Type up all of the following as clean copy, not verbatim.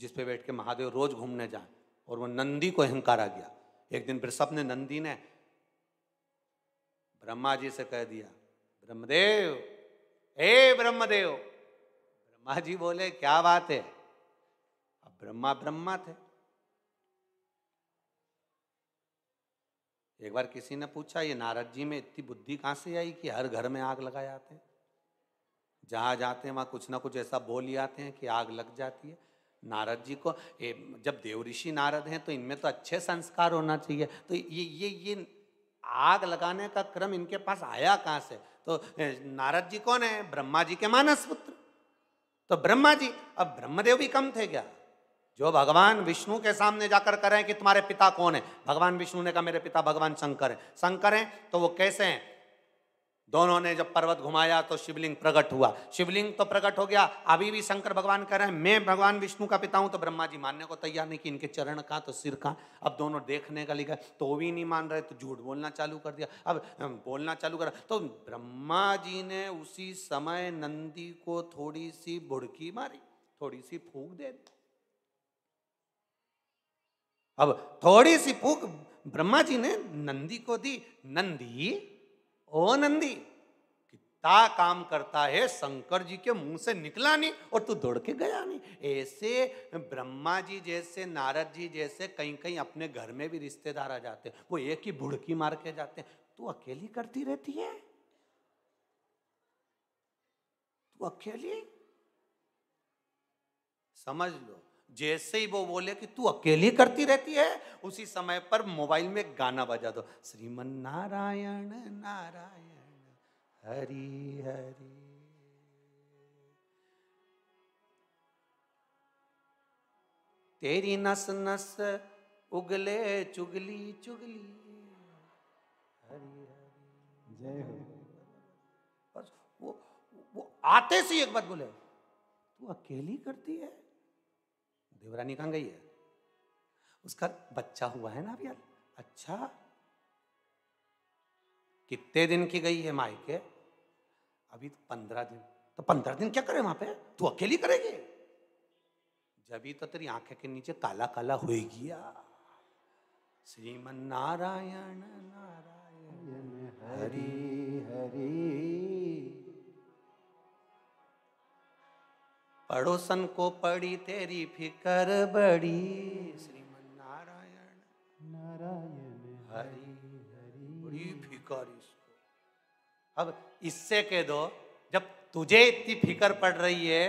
जिस पे बैठ के महादेव रोज घूमने जाए, और वो नंदी को अहंकार आ गया। एक दिन वृषभ ने, नंदी ने ब्रह्मा जी से कह दिया, ब्रह्मदेव, हे ब्रह्मदेव। ब्रह्मा जी बोले, क्या बात है? अब ब्रह्मा ब्रह्मा थे। एक बार किसी ने पूछा, ये नारद जी में इतनी बुद्धि कहां से आई कि हर घर में आग लगा जाते हैं, जहां जाते हैं वहां कुछ ना कुछ ऐसा बोल ही आते हैं कि आग लग जाती है। नारद जी को, जब देव ऋषि नारद हैं तो इनमें तो अच्छे संस्कार होना चाहिए, तो ये आग लगाने का क्रम इनके पास आया कहां से? तो नारद जी कौन है? ब्रह्मा जी के मानस पुत्र। तो ब्रह्मा जी, अब ब्रह्मदेव भी कम थे क्या? जो भगवान विष्णु के सामने जाकर करें कि तुम्हारे पिता कौन है, भगवान विष्णु ने कहा मेरे पिता भगवान शंकर है। शंकर हैं तो वो कैसे हैं? दोनों ने जब पर्वत घुमाया तो शिवलिंग प्रकट हुआ, शिवलिंग तो प्रकट हो गया। अभी भी शंकर भगवान कह रहे हैं मैं भगवान विष्णु का पिता हूं, तो ब्रह्मा जी मानने को तैयार नहीं कि इनके चरण कहां तो सिर कहां। अब दोनों देखने का लिखा तो भी नहीं मान रहे, तो झूठ बोलना चालू कर दिया। अब बोलना चालू करा तो ब्रह्मा जी ने उसी समय नंदी को थोड़ी सी बुड़की मारी, थोड़ी सी फूंक दे दी। अब थोड़ी सी फूंक ब्रह्मा जी ने नंदी को दी। नंदी, ओ नंदी, कितना काम करता है, शंकर जी के मुंह से निकला नहीं और तू दौड़ के गया नहीं। ऐसे ब्रह्मा जी जैसे, नारद जी जैसे कहीं कहीं अपने घर में भी रिश्तेदार आ जाते हैं, वो एक ही बुड़की मार के जाते हैं। तू अकेली करती रहती है, तू अकेली। समझ लो, जैसे ही वो बोले कि तू अकेली करती रहती है, उसी समय पर मोबाइल में गाना बजा दो, श्रीमन नारायण नारायण हरि हरि। तेरी नस नस उगले चुगली चुगली हरि हरि। जय हो। बस वो आते से एक बात बोले, तू अकेली करती है। देवरानी कहाँ गई है? उसका बच्चा हुआ है ना अभी। अच्छा, कितने दिन की गई है मायके? अभी तो 15 दिन। तो 15 दिन क्या करे वहां पे? तू अकेली करेगी? जब तो तेरी आंखें के नीचे काला काला होएगी। श्रीमन नारायण नारायण हरि हरि। पड़ोसन को पड़ी तेरी फिकर बड़ी, श्रीमन नारायण नारायण हरि हरि। बड़ी फिकर इसको। अब इससे कह दो, जब तुझे इतनी फिकर पड़ रही है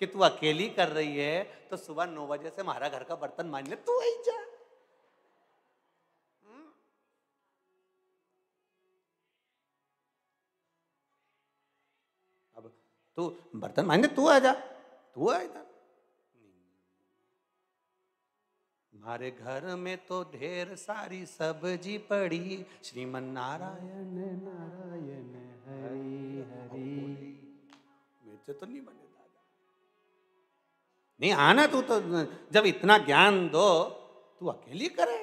कि तू अकेली कर रही है, तो सुबह 9 बजे से हमारा घर का बर्तन मांजने तू आई जा। अब तू बर्तन मांजने तू आ जा, तू आ इधर। हमारे घर में तो ढेर सारी सब्जी पड़ी, श्रीमन नारायण नारायण हरि हरि। मेरे तो नहीं बने दादा। नहीं आना तू तो, जब इतना ज्ञान दो तू अकेली करे।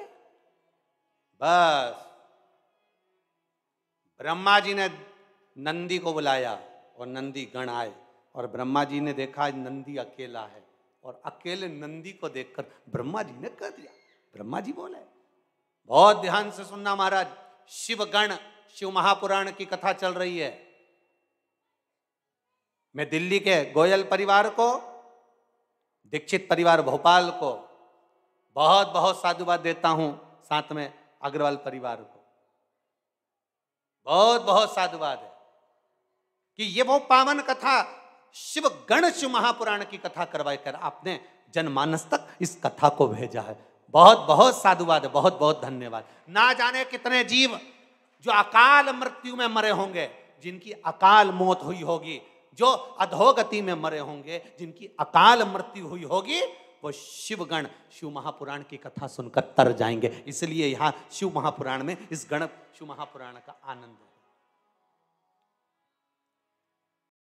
बस ब्रह्मा जी ने नंदी को बुलाया और नंदी गण आए, और ब्रह्मा जी ने देखा नंदी अकेला है, और अकेले नंदी को देखकर ब्रह्मा जी ने कह दिया। ब्रह्मा जी बोले, बहुत ध्यान से सुनना महाराज, शिवगण, शिव महापुराण की कथा चल रही है। मैं दिल्ली के गोयल परिवार को, दीक्षित परिवार भोपाल को बहुत बहुत साधुवाद देता हूं, साथ में अग्रवाल परिवार को बहुत बहुत साधुवाद है कि ये वो पावन कथा, शिव गण शिव महापुराण की कथा करवाई कर आपने जनमानस तक इस कथा को भेजा है। बहुत बहुत साधुवाद है, बहुत बहुत धन्यवाद। ना जाने कितने जीव जो अकाल मृत्यु में मरे होंगे, जिनकी अकाल मौत हुई होगी, जो अधोगति में मरे होंगे, जिनकी अकाल मृत्यु हुई होगी, वो शिवगण शिव महापुराण की कथा सुनकर तर जाएंगे। इसलिए यहां शिव महापुराण में इस गण शिव महापुराण का आनंद है।